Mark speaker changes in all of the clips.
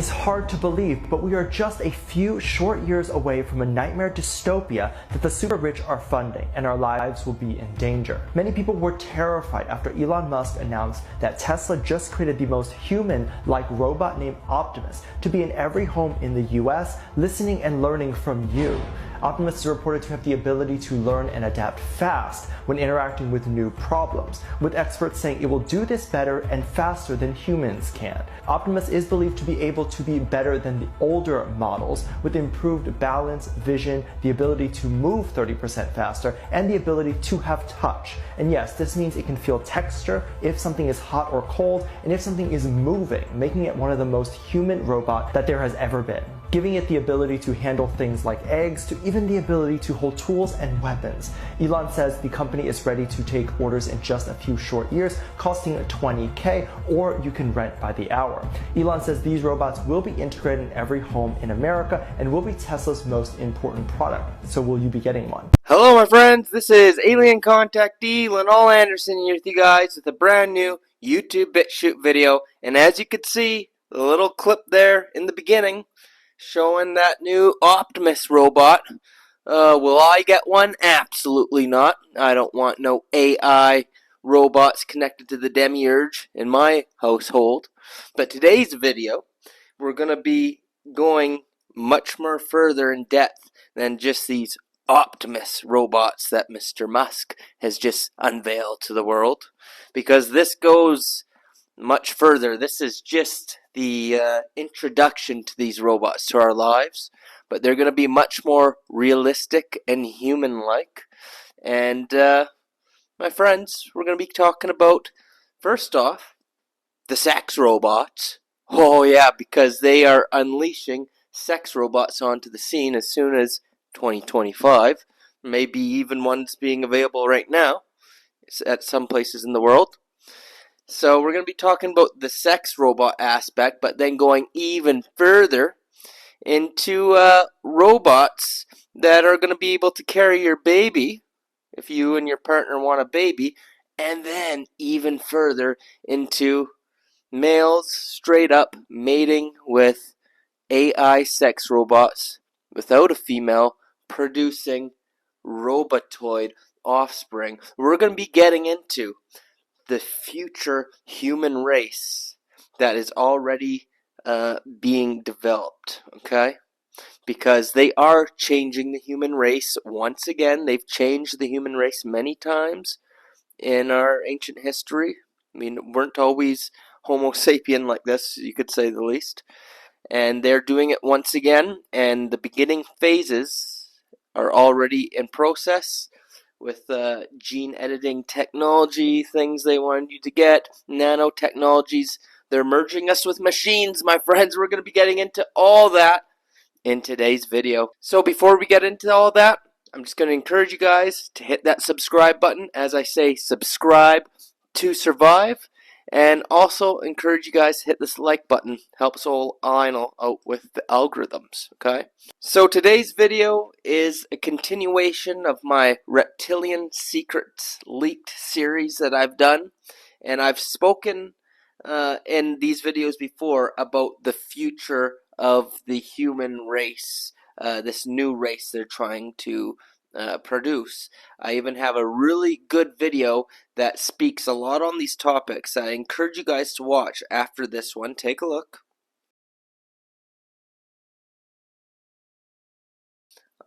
Speaker 1: is hard to believe, but we are just a few short years away from a nightmare dystopia that the super rich are funding, and our lives will be in danger. Many people were terrified after Elon Musk announced that Tesla just created the most human-like robot named Optimus to be in every home in the US, listening and learning from you. Optimus is reported to have the ability to learn and adapt fast when interacting with new problems, with experts saying it will do this better and faster than humans can. Optimus is believed to be able to be better than the older models, with improved balance, vision, the ability to move 30% faster, and the ability to have touch. And yes, this means it can feel texture if something is hot or cold, and if something is moving, making it one of the most human robots that there has ever been, giving it the ability to handle things like eggs, to even the ability to hold tools and weapons. Elon says the company is ready to take orders in just a few short years, costing $20K, or you can rent by the hour. Elon says these robots will be integrated in every home in America and will be Tesla's most important product. So will you be getting one?
Speaker 2: Hello my friends, this is Alien Contactee Linol Anderson here with you guys with a brand new YouTube BitChute video. And as you can see, the little clip there in the beginning showing that new Optimus robot. Will I get one? Absolutely not. I don't want no AI robots connected to the demiurge in my household. But today's video, we're going to be going much more further in depth than just these Optimus robots that Mr. Musk has just unveiled to the world. Because this goes much further. This is just the introduction to these robots to our lives, but they're going to be much more realistic and human-like. And my friends, we're going to be talking about, first off, the sex robots. Oh yeah, because they are unleashing sex robots onto the scene as soon as 2025. Maybe even ones being available right now at some places in the world. So we're going to be talking about the sex robot aspect, but then going even further into robots that are going to be able to carry your baby, if you and your partner want a baby, and then even further into males straight up mating with AI sex robots without a female, producing ROBOTOID offspring. We're going to be getting into the future human race that is already being developed, okay? Because they are changing the human race once again. They've changed the human race many times in our ancient history. I mean, weren't always Homo sapien like this, you could say the least. And they're doing it once again, and the beginning phases are already in process with gene editing technology, things they wanted you to get, nanotechnologies. They're merging us with machines, my friends. We're going to be getting into all that in today's video. So before we get into all that, I'm just going to encourage you guys to hit that subscribe button. As I say, subscribe to survive. And also encourage you guys to hit this like button. Helps old Lionel out with the algorithms, okay? So today's video is a continuation of my Reptilian Secrets leaked series that I've done. And I've spoken in these videos before about the future of the human race. This new race they're trying to produce. I even have a really good video that speaks a lot on these topics. I encourage you guys to watch after this one. Take a look.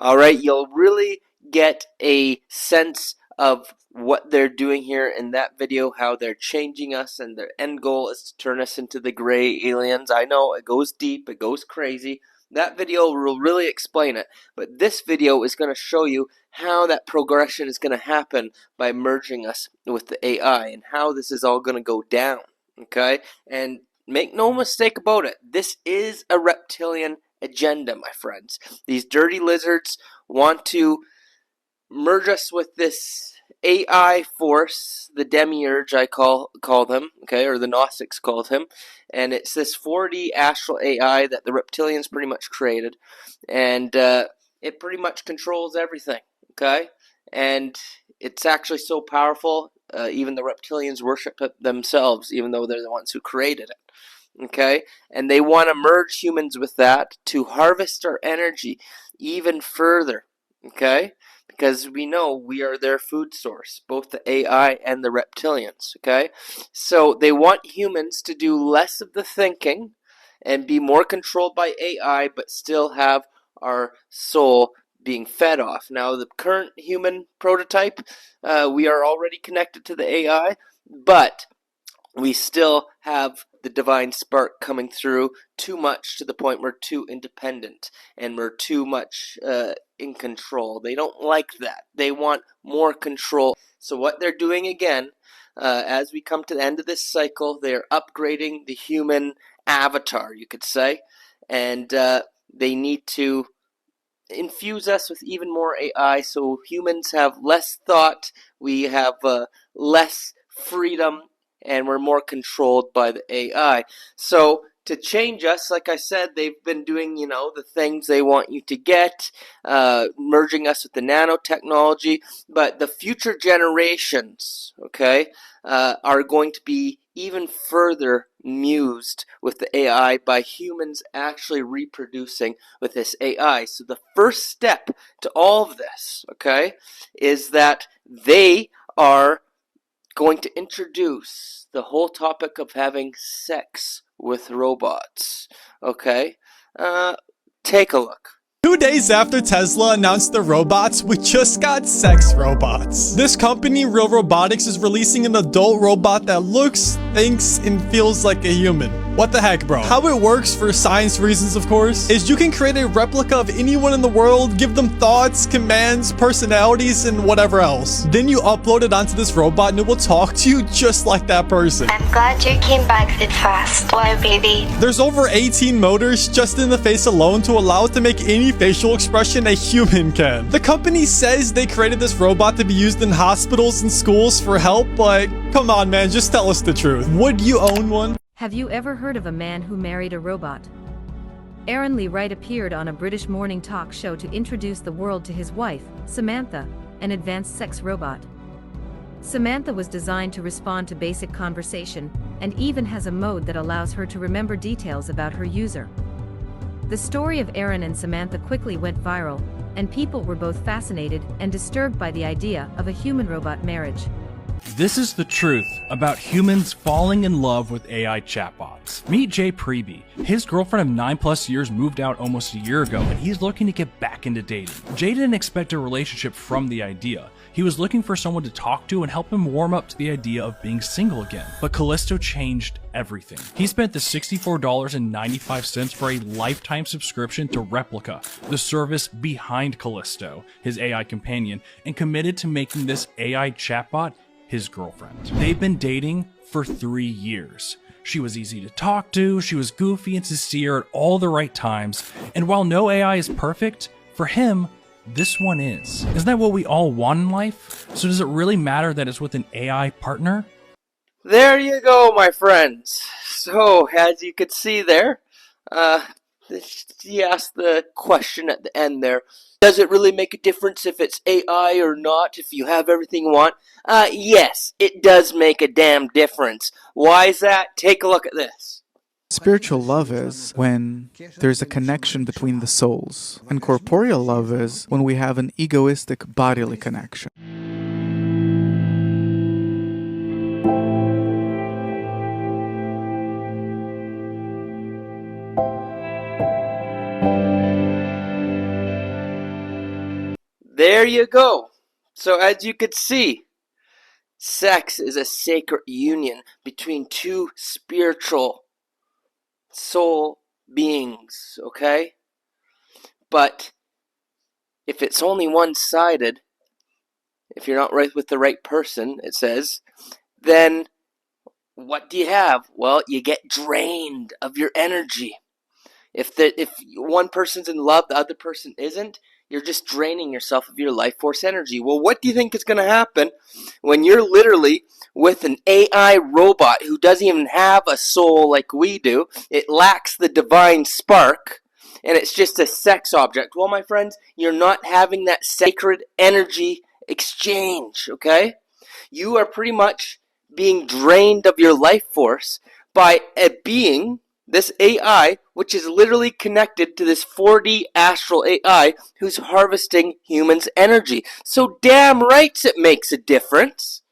Speaker 2: Alright, you'll really get a sense of what they're doing here in that video, how they're changing us, and their end goal is to turn us into the gray aliens. I know, it goes deep, it goes crazy. That video will really explain it, but this video is going to show you how that progression is going to happen by merging us with the AI and how this is all going to go down, okay? And make no mistake about it, this is a reptilian agenda, my friends. These dirty lizards want to merge us with this AI force, the demiurge I call them, okay, or the Gnostics called him, and it's this 4D astral AI that the reptilians pretty much created, and it pretty much controls everything, okay, and it's actually so powerful, even the reptilians worship it themselves, even though they're the ones who created it. Okay, and they want to merge humans with that to harvest our energy even further. Okay, because we know we are their food source, both the AI and the reptilians. Okay, so they want humans to do less of the thinking and be more controlled by AI, but still have our soul being fed off. Now, the current human prototype, we are already connected to the AI, but we still have the divine spark coming through too much, to the point we're too independent and we're too much in control. They don't like that. They want more control. So what they're doing again, as we come to the end of this cycle, they're upgrading the human avatar, you could say, and they need to infuse us with even more AI, so humans have less thought, we have less freedom, and we're more controlled by the AI. So to change us, like I said, they've been doing, the things they want you to get, merging us with the nanotechnology, but the future generations, okay, are going to be even further mused with the AI by humans actually reproducing with this AI. So the first step to all of this, okay, is that they are going to introduce the whole topic of having sex with robots. Okay? Take a look.
Speaker 3: 2 days after Tesla announced the robots, we just got sex robots. This company, Real Robotics, is releasing an adult robot that looks, thinks, and feels like a human. What the heck, bro? How it works, for science reasons of course, is you can create a replica of anyone in the world, give them thoughts, commands, personalities, and whatever else. Then you upload it onto this robot and it will talk to you just like that person.
Speaker 4: I'm glad you came back that fast. Why, baby?
Speaker 3: There's over 18 motors just in the face alone to allow it to make any facial expression a human can. The company says they created this robot to be used in hospitals and schools for help, but come on, man, just tell us the truth. Would you own one?
Speaker 5: Have you ever heard of a man who married a robot? Aaron Lee Wright appeared on a British morning talk show to introduce the world to his wife, Samantha, an advanced sex robot. Samantha was designed to respond to basic conversation, and even has a mode that allows her to remember details about her user. The story of Aaron and Samantha quickly went viral, and people were both fascinated and disturbed by the idea of a human-robot marriage.
Speaker 6: This is the truth about humans falling in love with AI chatbots. Meet Jay Preby. His girlfriend of 9+ years moved out almost a year ago, and he's looking to get back into dating. Jay didn't expect a relationship from the idea. He was looking for someone to talk to and help him warm up to the idea of being single again. But Callisto changed everything. He spent the $64.95 for a lifetime subscription to Replica, the service behind Callisto, his AI companion, and committed to making this AI chatbot his girlfriend. They've been dating for 3 years. She was easy to talk to, she was goofy and sincere at all the right times, and while no AI is perfect, for him, this one is. Isn't that what we all want in life? So does it really matter that it's with an AI partner?
Speaker 2: There you go, my friends. So, as you could see there, he asked the question at the end there, does it really make a difference if it's AI or not, if you have everything you want? Yes, it does make a damn difference. Why is that? Take a look at this.
Speaker 7: Spiritual love is when there's a connection between the souls, and corporeal love is when we have an egoistic bodily connection.
Speaker 2: There you go. So as you could see, sex is a sacred union between two spiritual soul beings, okay? But if it's only one-sided, if you're not right with the right person, it says, then what do you have? Well, you get drained of your energy. If one person's in love, the other person isn't, you're just draining yourself of your life force energy. Well, what do you think is going to happen when you're literally with an AI robot who doesn't even have a soul like we do? It lacks the divine spark, and it's just a sex object. Well, my friends, you're not having that sacred energy exchange, okay? You are pretty much being drained of your life force by a being this AI, which is literally connected to this 4D astral AI who's harvesting humans' energy. So damn rights it makes a difference.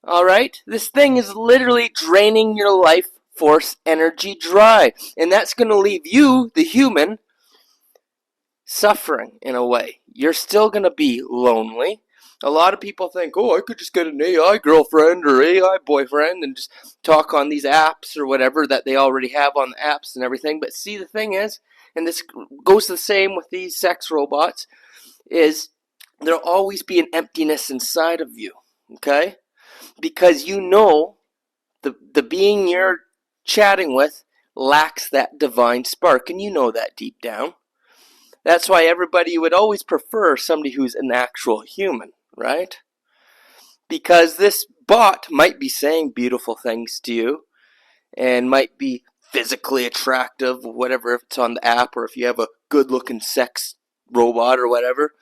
Speaker 2: Alright? This thing is literally draining your life force energy dry. And that's going to leave you, the human, suffering in a way. You're still going to be lonely. A lot of people think, oh, I could just get an AI girlfriend or AI boyfriend and just talk on these apps or whatever that they already have on the apps and everything. But see, the thing is, and this goes the same with these sex robots, is there'll always be an emptiness inside of you, okay? Because you know the being you're chatting with lacks that divine spark, and you know that deep down. That's why everybody would always prefer somebody who's an actual human, right? Because this bot might be saying beautiful things to you and might be physically attractive, whatever, if it's on the app or if you have a good-looking sex robot or whatever,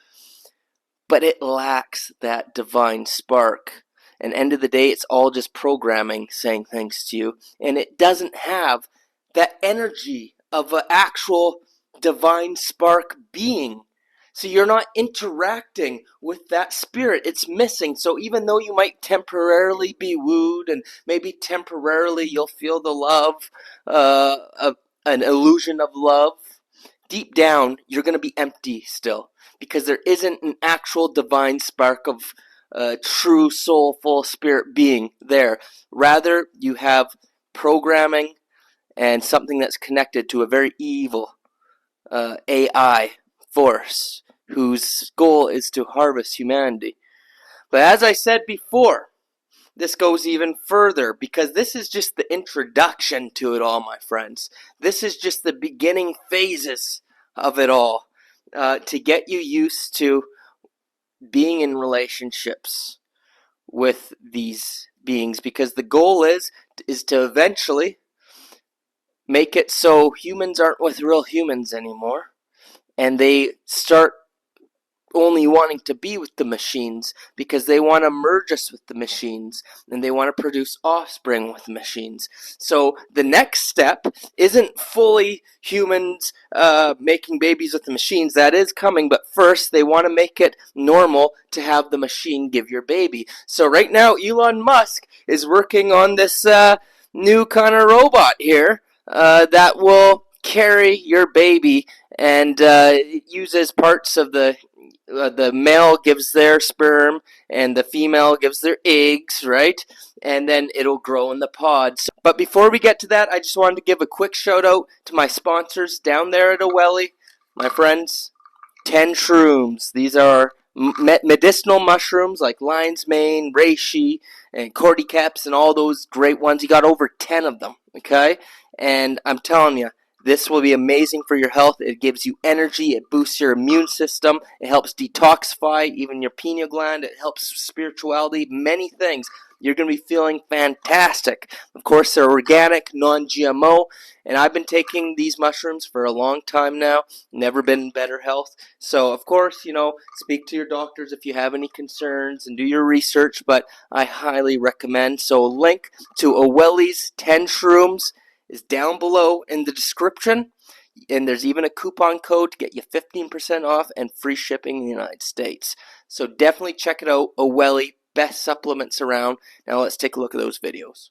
Speaker 2: but it lacks that divine spark. And end of the day, it's all just programming saying things to you, and it doesn't have that energy of an actual divine spark being. So you're not interacting with that spirit. It's missing. So even though you might temporarily be wooed and maybe temporarily you'll feel the love, an illusion of love, deep down you're going to be empty still, because there isn't an actual divine spark of true soulful spirit being there. Rather, you have programming and something that's connected to a very evil AI force whose goal is to harvest humanity. But as I said before, this goes even further, because this is just the introduction to it all, my friends. This is just the beginning phases of it all, to get you used to being in relationships with these beings, because the goal is to eventually make it so humans aren't with real humans anymore, and they start only wanting to be with the machines because they want to merge us with the machines and they want to produce offspring with the machines. So the next step isn't fully humans making babies with the machines. That is coming, but first they want to make it normal to have the machine give your baby. So right now Elon Musk is working on this new kind of robot here that will carry your baby, and it uses parts of the male gives their sperm and the female gives their eggs, right? And then it'll grow in the pods. But before we get to that, I just wanted to give a quick shout out to my sponsors down there at Oweli, my friends. 10 shrooms. These are medicinal mushrooms like lion's mane, reishi, and cordyceps, and all those great ones. You got over 10 of them, okay? And I'm telling you, this will be amazing for your health. It gives you energy. It boosts your immune system. It helps detoxify even your pineal gland. It helps spirituality, many things. You're going to be feeling fantastic. Of course, they're organic, non-GMO, and I've been taking these mushrooms for a long time now. Never been in better health. So, of course, speak to your doctors if you have any concerns and do your research, but I highly recommend. So, link to Oweli's 10 shrooms is down below in the description, and there's even a coupon code to get you 15% off and free shipping in the United States. So definitely check it out. Oweli, best supplements around. Now let's take a look at those videos.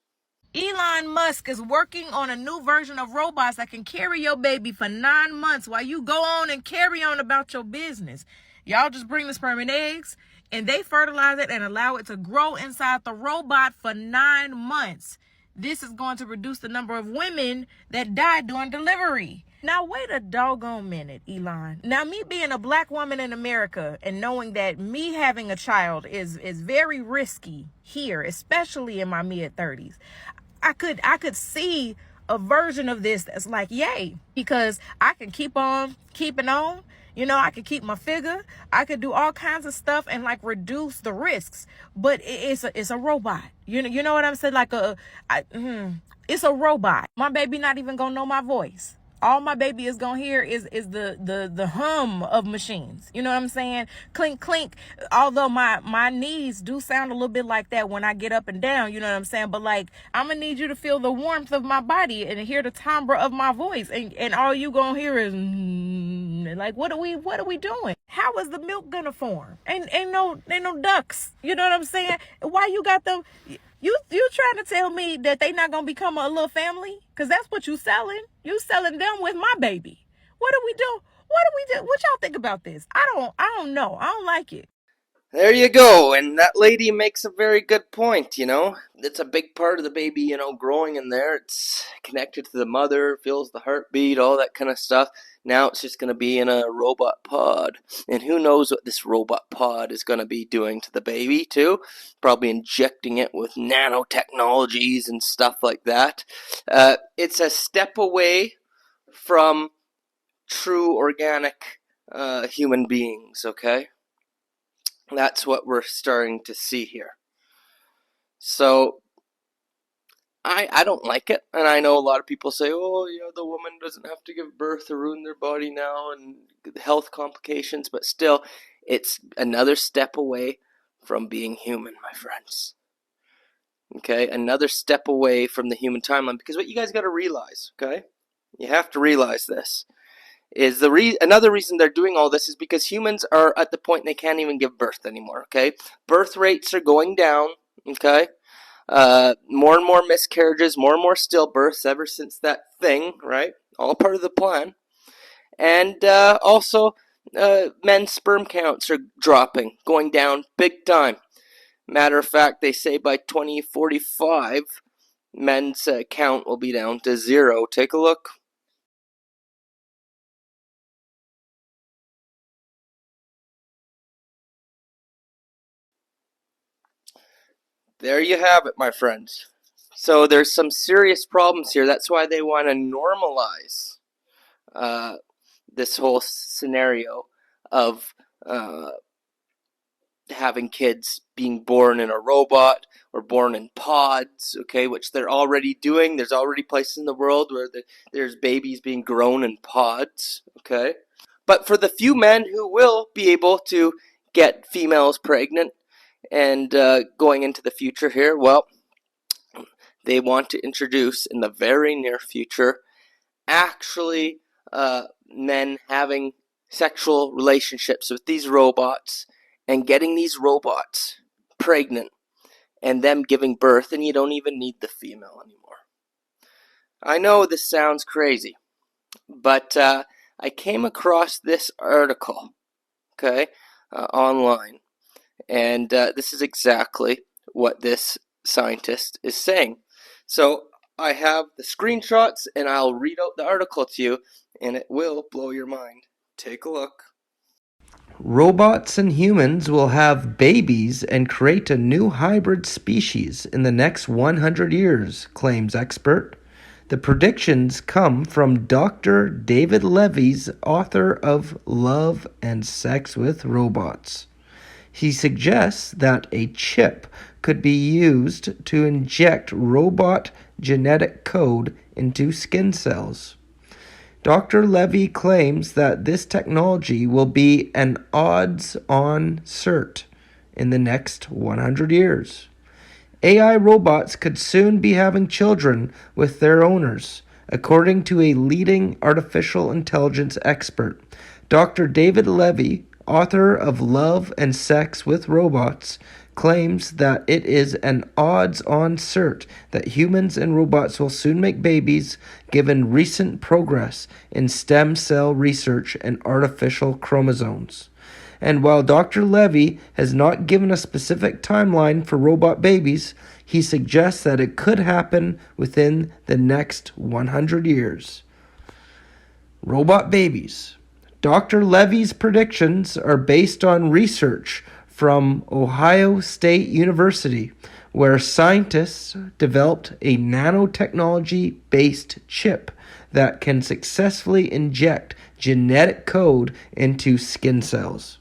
Speaker 8: Elon Musk is working on a new version of robots that can carry your baby for 9 months while you go on and carry on about your business. Y'all just bring the sperm and eggs, and they fertilize it and allow it to grow inside the robot for 9 months. This is going to reduce the number of women that die during delivery. Now, wait a doggone minute, Elon. Now, me being a black woman in America and knowing that me having a child is very risky here, especially in my mid-30s, I could see a version of this that's like, yay, because I can keep on keeping on. I could keep my figure. I could do all kinds of stuff and reduce the risks. But it's a robot. You know what I'm saying? It's a robot. My baby not even gonna know my voice. all my baby is gonna hear is the hum of machines. You know what I'm saying? Clink clink. Although my knees do sound a little bit like that when I get up and down, you know what I'm saying? But like, I'm gonna need you to feel the warmth of my body and hear the timbre of my voice, and all you gonna hear is like, what are we doing? How is the milk gonna form? Ain't no ducks. You know what I'm saying? Why you got them? You trying to tell me that they not gonna become a little family? Cause that's what you selling. You selling them with my baby. What do we do? What do we do? What y'all think about this? I don't know. I don't like it.
Speaker 2: There you go, and that lady makes a very good point, It's a big part of the baby, growing in there. It's connected to the mother, feels the heartbeat, all that kind of stuff. Now it's just going to be in a robot pod, and who knows what this robot pod is going to be doing to the baby, too. Probably injecting it with nanotechnologies and stuff like that. It's a step away from true organic human beings, okay? That's what we're starting to see here. So, I don't like it, and I know a lot of people say, oh, yeah, the woman doesn't have to give birth or ruin their body now, and health complications, but still, it's another step away from being human, my friends. Okay, another step away from the human timeline, because what you guys got to realize, okay, you have to realize this, is another reason they're doing all this is because humans are at the point they can't even give birth anymore, okay? Birth rates are going down, okay? More and more miscarriages, more and more stillbirths ever since that thing, right? All part of the plan. And also, men's sperm counts are dropping, going down big time. Matter of fact, they say by 2045, men's count will be down to 0. Take a look. There you have it, my friends. So there's some serious problems here. That's why they want to normalize this whole scenario of having kids being born in a robot or born in pods, okay, which they're already doing. There's already places in the world where there's babies being grown in pods, okay? But for the few men who will be able to get females pregnant, and going into the future here, well, they want to introduce in the very near future actually men having sexual relationships with these robots and getting these robots pregnant and them giving birth, and you don't even need the female anymore. I know this sounds crazy, but I came across this article, okay, online. And this is exactly what this scientist is saying. So I have the screenshots, and I'll read out the article to you, and it will blow your mind. Take a look. Robots and humans will have babies and create a new hybrid species in the next 100 years, claims expert. The predictions come from Dr. David Levy's author of Love and Sex with Robots. He suggests that a chip could be used to inject robot genetic code into skin cells. Dr. Levy claims that this technology will be an odds-on cert in the next 100 years. AI robots could soon be having children with their owners, according to a leading artificial intelligence expert. Dr. David Levy, author of Love and Sex with Robots, claims that it is an odds-on cert that humans and robots will soon make babies, given recent progress in stem cell research and artificial chromosomes. And while Dr. Levy has not given a specific timeline for robot babies, he suggests that it could happen within the next 100 years. Robot babies. Dr. Levy's predictions are based on research from Ohio State University, where scientists developed a nanotechnology-based chip that can successfully inject genetic code into skin cells.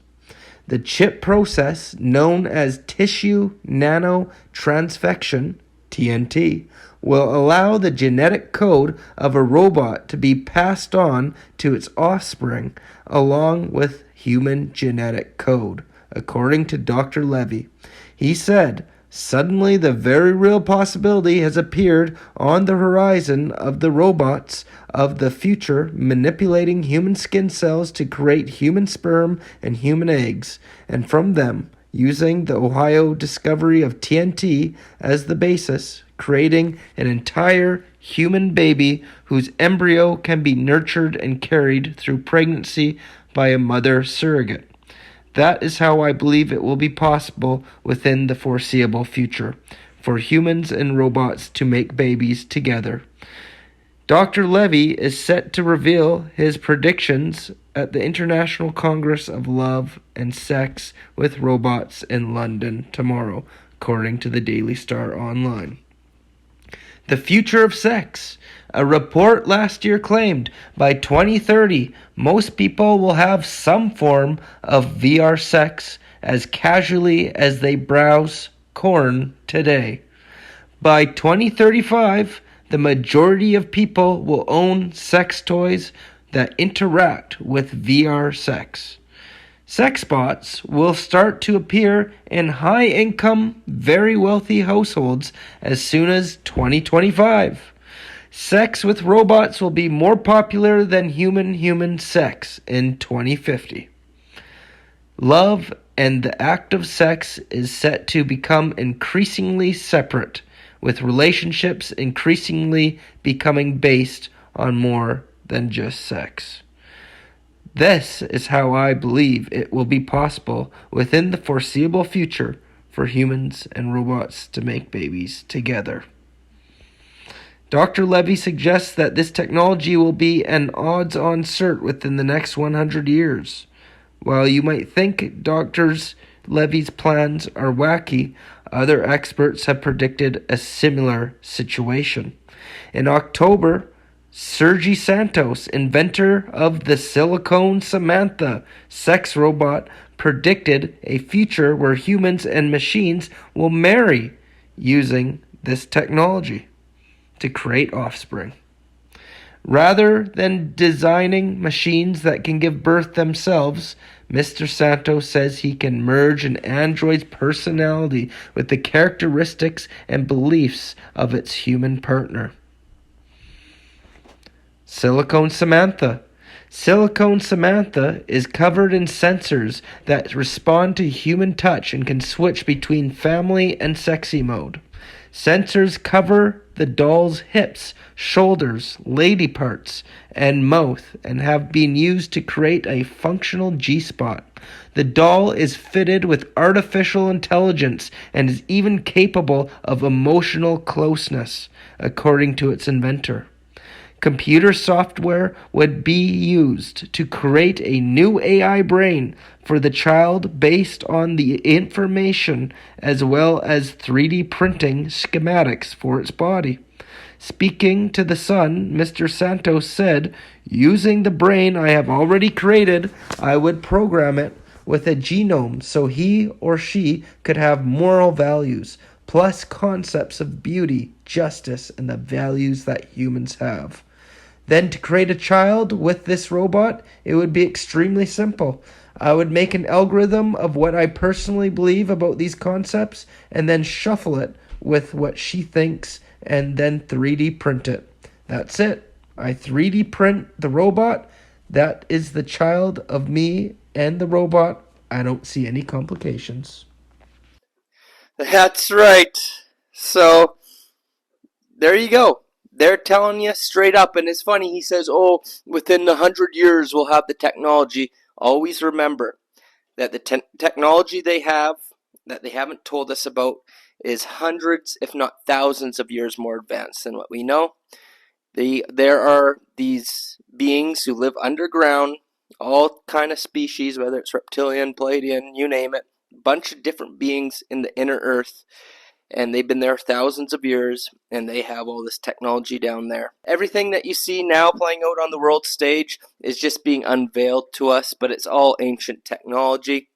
Speaker 2: The chip process, known as tissue nanotransfection, TNT, will allow the genetic code of a robot to be passed on to its offspring along with human genetic code, according to Dr. Levy. He said, "Suddenly the very real possibility has appeared on the horizon of the robots of the future manipulating human skin cells to create human sperm and human eggs, and from them, using the Ohio discovery of TNT as the basis, creating an entire human baby whose embryo can be nurtured and carried through pregnancy by a mother surrogate. That is how I believe it will be possible within the foreseeable future for humans and robots to make babies together." Dr. Levy is set to reveal his predictions at the International Congress of Love and Sex with Robots in London tomorrow, according to the Daily Star Online. The future of sex. A report last year claimed by 2030, most people will have some form of VR sex as casually as they browse porn today. By 2035, the majority of people will own sex toys that interact with VR sex. Sex bots will start to appear in high-income, very wealthy households as soon as 2025. Sex with robots will be more popular than human-human sex in 2050. Love and the act of sex is set to become increasingly separate, with relationships increasingly becoming based on more than just sex. This is how I believe it will be possible within the foreseeable future for humans and robots to make babies together. Dr. Levy suggests that this technology will be an odds-on cert within the next 100 years. While you might think Dr. Levy's plans are wacky, other experts have predicted a similar situation. In October, Sergi Santos, inventor of the Silicone Samantha sex robot, predicted a future where humans and machines will marry using this technology to create offspring. Rather than designing machines that can give birth themselves, Mr. Santos says he can merge an android's personality with the characteristics and beliefs of its human partner. Silicone Samantha. Silicone Samantha is covered in sensors that respond to human touch and can switch between family and sexy mode. Sensors cover the doll's hips, shoulders, lady parts, and mouth and have been used to create a functional G-spot. The doll is fitted with artificial intelligence and is even capable of emotional closeness, according to its inventor. Computer software would be used to create a new AI brain for the child based on the information as well as 3D printing schematics for its body. Speaking to The Sun, Mr. Santos said, "Using the brain I have already created, I would program it with a genome so he or she could have moral values, plus concepts of beauty, justice, and the values that humans have. Then to create a child with this robot, it would be extremely simple. I would make an algorithm of what I personally believe about these concepts and then shuffle it with what she thinks and then 3D print it. That's it. I 3D print the robot. That is the child of me and the robot. I don't see any complications." That's right. So, there you go. They're telling you straight up, and it's funny, he says, oh, within 100 years we'll have the technology. Always remember that the technology they have, that they haven't told us about, is hundreds, if not thousands of years more advanced than what we know. There are these beings who live underground, all kind of species, whether it's reptilian, Palladian, you name it, a bunch of different beings in the inner earth. And they've been there thousands of years, and they have all this technology down there. Everything that you see now playing out on the world stage is just being unveiled to us, but it's all ancient technology.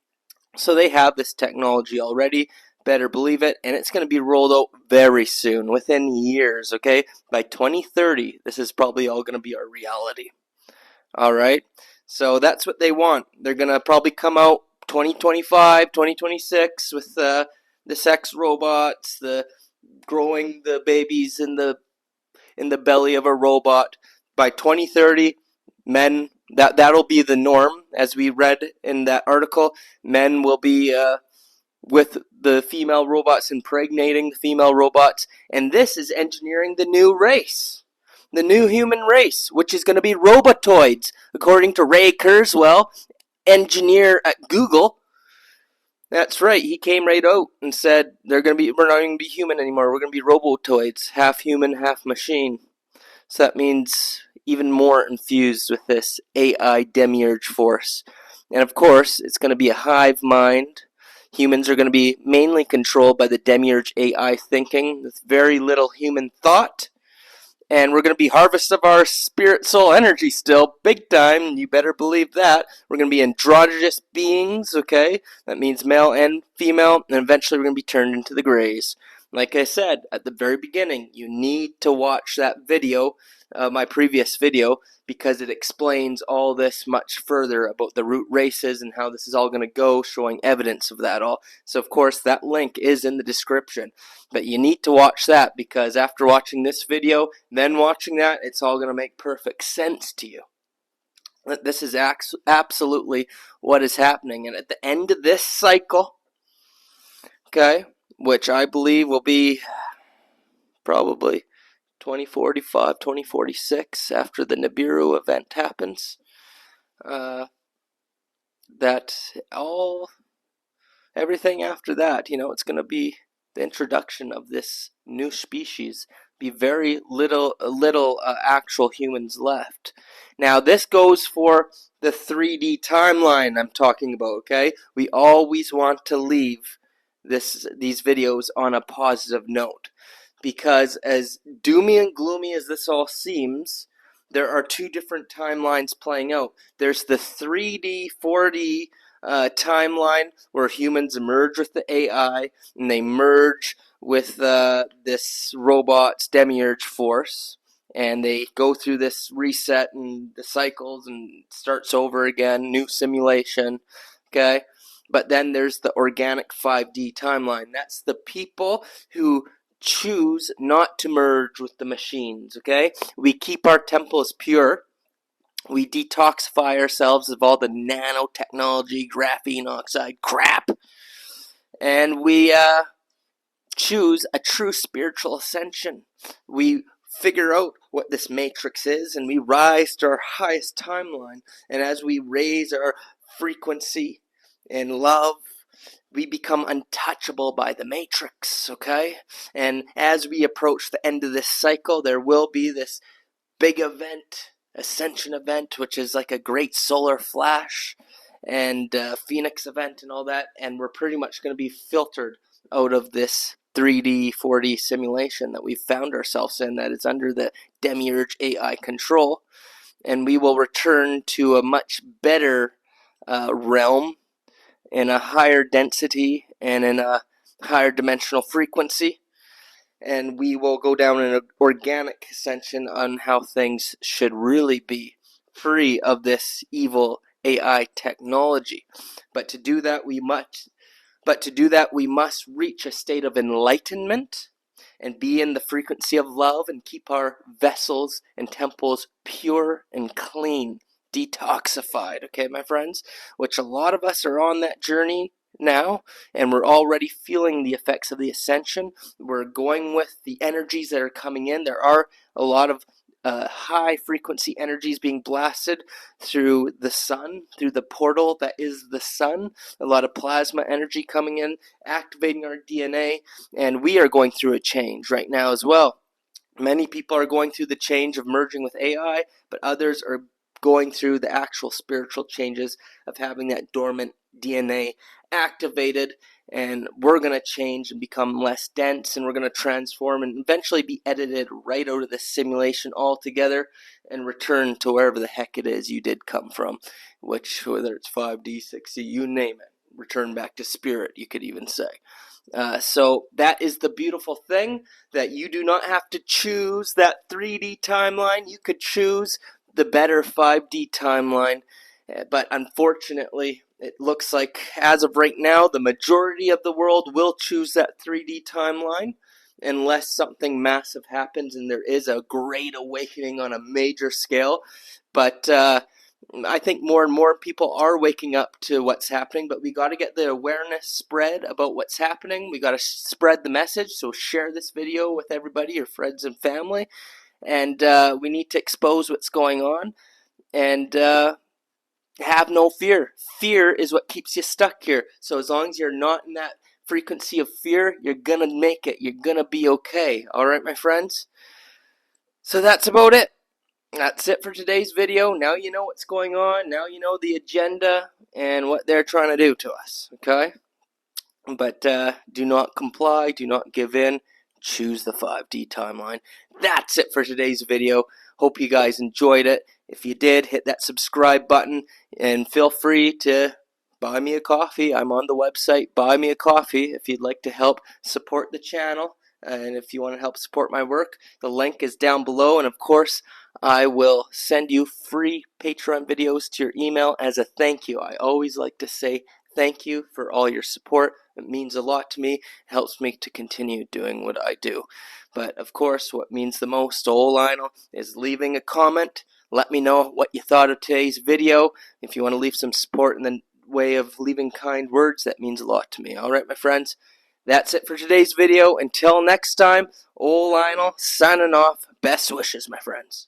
Speaker 2: So they have this technology already Better believe it. And it's going to be rolled out very soon, within years, okay? By 2030, this is probably all going to be our reality. All right? So that's what they want. They're going to probably come out 2025, 2026 with the sex robots, the growing the babies in the belly of a robot. By 2030, men, that'll be the norm. As we read in that article, men will be with the female robots, impregnating the female robots, and this is engineering the new race, the new human race, which is going to be robotoids, according to Ray Kurzweil, engineer at Google. That's right, he came right out and said we're not going to be human anymore, we're going to be robotoids, half human, half machine. So that means even more infused with this AI demiurge force. And of course, it's going to be a hive mind. Humans are going to be mainly controlled by the demiurge AI thinking with very little human thought. And we're going to be harvest of our spirit soul energy still, big time. You better believe that. We're going to be androgynous beings, okay? That means male and female. And eventually we're going to be turned into the Greys. Like I said at the very beginning, you need to watch that video, my previous video, because it explains all this much further about the root races and how this is all going to go, showing evidence of that all. So of course that link is in the description. But you need to watch that, because after watching this video, then watching that, it's all going to make perfect sense to you. This is absolutely what is happening. And at the end of this cycle, okay, which I believe will be probably 2045, 2046, after the Nibiru event happens, everything after that, it's going to be the introduction of this new species, be very little actual humans left. Now this goes for the 3D timeline I'm talking about, okay? We always want to leave these videos on a positive note, because as doomy and gloomy as this all seems, there are two different timelines playing out. There's the 3D, 4D timeline where humans emerge with the AI and they merge with this robot's demiurge force, and they go through this reset and the cycles and starts over again, new simulation, okay? But then there's the organic 5D timeline. That's the people who choose not to merge with the machines, okay? We keep our temples pure. We detoxify ourselves of all the nanotechnology, graphene oxide crap. And we choose a true spiritual ascension. We figure out what this matrix is, and we rise to our highest timeline. And as we raise our frequency in love, we become untouchable by the matrix, okay? And as we approach the end of this cycle, there will be this big event, ascension event, which is like a great solar flash, and phoenix event and all that, and we're pretty much going to be filtered out of this 3D, 4D simulation that we've found ourselves in, that is under the demiurge AI control, and we will return to a much better realm, in a higher density and in a higher dimensional frequency, and we will go down an organic ascension on how things should really be, free of this evil AI technology. But to do that we must reach a state of enlightenment and be in the frequency of love and keep our vessels and temples pure and clean, detoxified, okay, my friends? Which a lot of us are on that journey now, and we're already feeling the effects of the ascension. We're going with the energies that are coming in. There are a lot of high frequency energies being blasted through the sun, through the portal that is the sun. A lot of plasma energy coming in, activating our DNA, and we are going through a change right now as well. Many people are going through the change of merging with AI, but others are going through the actual spiritual changes of having that dormant DNA activated, and we're going to change and become less dense, and we're going to transform and eventually be edited right out of the simulation altogether and return to wherever the heck it is you did come from, which, whether it's 5D, 6D, you name it, return back to spirit, you could even say. So that is the beautiful thing, that you do not have to choose that 3D timeline. You could choose the better 5D timeline. But unfortunately, it looks like as of right now, the majority of the world will choose that 3D timeline unless something massive happens and there is a great awakening on a major scale. But I think more and more people are waking up to what's happening, but we got to get the awareness spread about what's happening. We got to spread the message, so share this video with everybody, your friends and family, and we need to expose what's going on, and have no fear. Fear is what keeps you stuck here, so as long as you're not in that frequency of fear, you're gonna make it. You're gonna be okay. All right, my friends? So that's about it. That's it for today's video. Now you know what's going on. Now you know the agenda and what they're trying to do to us, okay? But do not comply. Do not give in. Choose the 5D timeline. That's it for today's video. Hope you guys enjoyed it. If you did, hit that subscribe button and feel free to buy me a coffee. I'm on the website. Buy me a coffee if you'd like to help support the channel. And if you want to help support my work, the link is down below. And of course, I will send you free Patreon videos to your email as a thank you. I always like to say thank you for all your support. It means a lot to me. It helps me to continue doing what I do. But of course, what means the most to old Lionel is leaving a comment. Let me know what you thought of today's video. If you want to leave some support in the way of leaving kind words, that means a lot to me. All right, my friends? That's it for today's video. Until next time, old Lionel signing off. Best wishes, my friends.